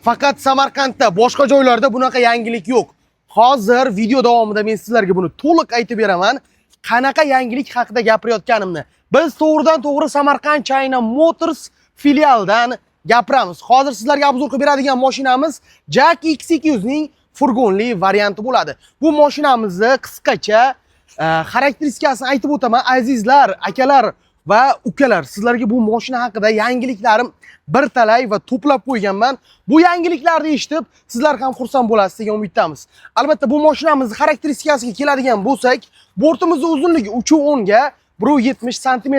Faqat Samarqandda, boshqa joylarda bunaqa yangilik yo'q. Hozir video davomida men sizlarga buni to'liq aytib beraman. Qanaqa yangilik haqida gapirayotganimni. Biz to'g'ridan-to'g'ri Samarqand China Motors filialidan gapiramiz. Hozir sizlarga obzor qilib beradigan mashinamiz Jack X200 ning furgonli varianti bo'ladi. Bu mashinamizni qisqacha xarakteristikasini aytib o'taman. Azizlar, akalar va ukalar, sizlarga bu mashina haqida yangiliklarim bir talay va to'plab qo'yganman. Bu yangiliklarni eshitib, sizlar ham xursand bo'lasiz degan umiddamiz. Albatta, bu mashinamizning xarakteristikasiga keladigan bo'lsak, bortimizning uzunligi 3.10 ga 1.70 sm,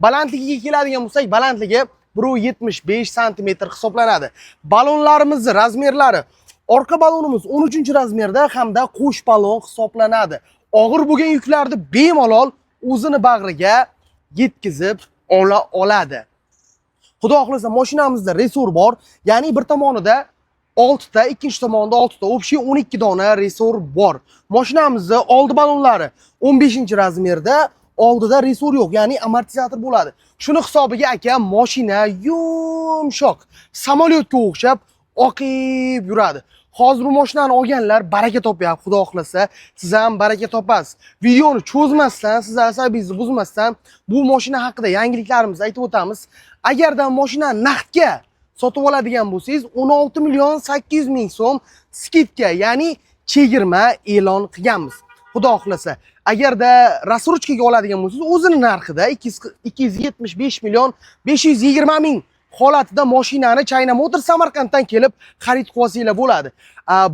balandligiga keladigan bo'lsak, balandligi 1.75 sm hisoblanadi. Balonlarimiz razmerlari, orqa balonimiz 13-razmerda hamda qo'sh balon hisoblanadi. Og'ir bo'lgan yuklarni bemalol o'zini bag'riga yetkazib ola oladi. Xudo xohlasa mashinamizda resor bor, ya'ni bir tomonida 6 ta, ikkinchi tomonda 6 ta, общий 12 dona resor bor. Mashinamizda oldi balonlari 15-razmerda, oldida resor yo'q, ya'ni amortizator bo'ladi. Shuni hisobiga aka mashina yumshoq, samolyotga o'xshab oqib yuradi. Hozir bu mashinani olganlar baraka topyapti, xudo xohlasa, siz ham baraka topasiz. Videoni cho'zmasdan, siz asabingizni buzmasdan bu mashina haqida yangiliklarimizni aytib o'tamiz. Agarda mashinani naqdga sotib oladigan bo'lsangiz, 16 million 800 ming so'm skidka, ya'ni chegirma e'lon qilganmiz. Xudo xohlasa, agarda rassrochkaga oladigan bo'lsangiz, o'zining narxida 275 million 520 ming holatida mashinani China Motors Samarqanddan kelib xarid qilib olsanglar bo'ladi.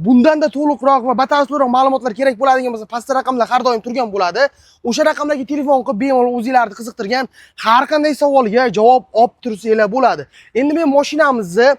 Bundan-da to'liqroq va batafsilroq ma'lumotlar kerak bo'ladigan bo'lsa, pastda raqamlar har doim turgan bo'ladi. O'sha raqamlarga telefon qilib bemalol o'zingizlarni qiziqtirgan har qanday savolga javob olib tursanglar bo'ladi. Endi men mashinamizni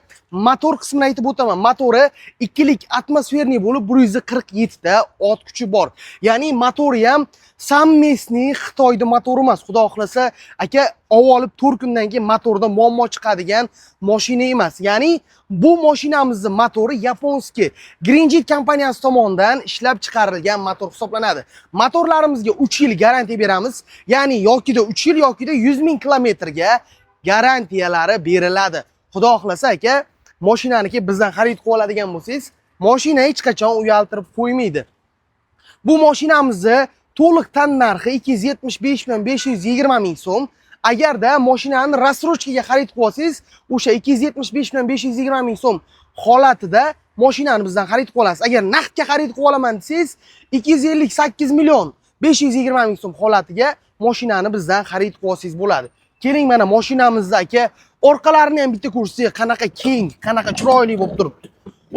motor qismini aytib o'taman. Motori 2lik atmosferniy bo'lib 147 ta ot kuchi bor. Ya'ni motori ham sammesni Xitoyda motor emas. Xudo xohlasa, aka olib 4 kundan keyin motorda muammo chiqadigan mashina emas. Ya'ni bu mashinamizning motori yaponskiy Greenjet kompaniyasi tomonidan ishlab chiqarilgan motor hisoblanadi. Motorlarimizga 3 yil garantiya beramiz. Ya'ni yokida 3 yil yokida 100 ming kilometrga garantiyalari beriladi. Xudo xohlasa aka, mashinaniki bizdan xarid qilib oladigan bo'lsangiz, mashina hech qachon uyaltirib qo'ymaydi. Bu mashinamizni to'liq tan narxi 275 million 520 ming so'm. Agarda mashinani rassrochkaga xarid qilib olsangiz, o'sha 275 million 520 ming so'm holatida mashinani bizdan xarid qilib olasiz. Agar naqdga xarid qilib olaman desangiz, 258 million 520 ming so'm holatiga mashinani bizdan xarid qilib olsangiz bo'ladi. Keling, mana mashinamizda aka, orqalarini ham bitta ko'rsangiz, qanaqa keng, qanaqa chiroyli bo'lib turibdi.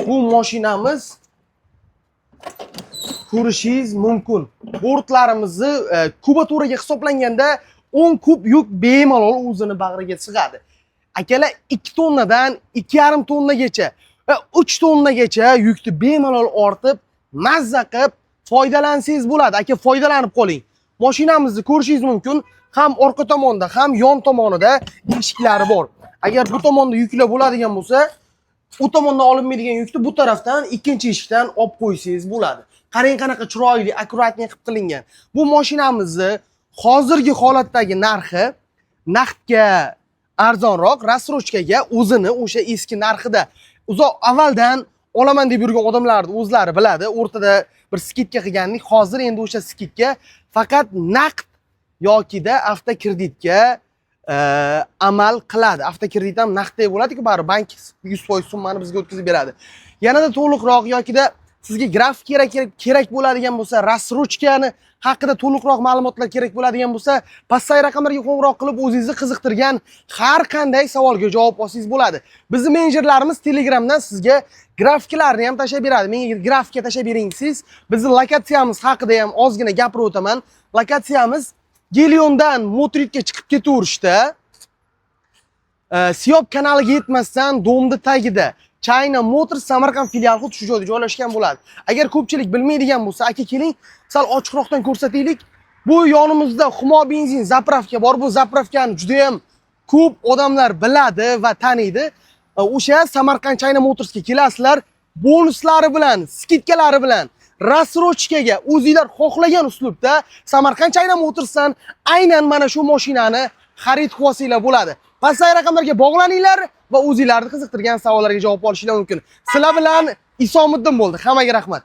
Bu mashinamiz ko'rishingiz mumkin. Bortlarimizni kubaturaga hisoblanganda 10 kub yuk bemalol o'zini bag'riga sig'adi. Akalar 2 tonnadan 2,5 tonnagacha va 3 tonnagacha yukni bemalol ortib, mazza qilib foydalansangiz bo'ladi. Aka, foydalanib qoling. Mashinamizni ko'rishingiz mumkin. Ham orqa tomonda, ham yon tomonida eshiklari bor. Agar bu tomonda yuklar bo'ladigan bo'lsa, u tomondan olinmaydigan yukni bu tarafdan ikkinchi eshikdan olib qo'ysangiz bo'ladi. Qarang qanaqa chiroyli, akkuratniy qilib qilingan. Bu mashinamizni hozirgi holatdagi narxi naqdga arzonroq, rassrochkaga o'zini o'sha eski narxida. Uzoq avvaldan olaman deb yurgan odamlarni o'zlari biladi. O'rtada bir skidka qilganlik, hozir endi o'sha skidka faqat naqd yokida avtokreditga amal qiladi. Avtokredit ham naqdday bo'ladi-ku, bari bank 100% summani bizga o'tkazib beradi. Yanada to'liqroq yokida sizga grafik kerak bo'ladigan bo'lsa, rassrochkani haqida to'liqroq ma'lumotlar kerak bo'ladigan bo'lsa, pastdagi raqamlarga qo'ng'iroq qilib o'zingizni qiziqtirgan har qanday savolga javob olsangiz bo'ladi. Bizning menejerlarimiz Telegramdan sizga grafiklarni ham tashab beradi. Menga grafika tashab bering siz. Bizning lokatsiyamiz haqida ham ozgina gapirib o'taman. Lokatsiyamiz Geliondan Motoritga chiqib ketaverishda, Siyob kanaliga yetmasdan Domda tagida China Motors Samarqand filiali xuddi shu joyda joylashgan bo'ladi. Agar ko'pchilik bilmaydigan bo'lsa, aka keling, sal ochiqroqdan ko'rsataylik. Bu yonimizda Humo benzin zapravka bor. Bu zapravkani juda ham ko'p odamlar biladi va taniydi. O'sha Samarqand China Motorsga kelasizlar, bonuslari bilan, skidkalari bilan rassrochkaga o'zingizlar xohlagan uslubda Samarqand China Motorsdan aynan mana shu mashinani xarid qilib olsanglar bo'ladi. Pastdagi raqamlarga bog'laninglar va o'zingizlarni qiziqtirgan savollarga javob olishinglar mumkin. Sizlar bilan Isomiddin bo'ldi. Hammaga rahmat.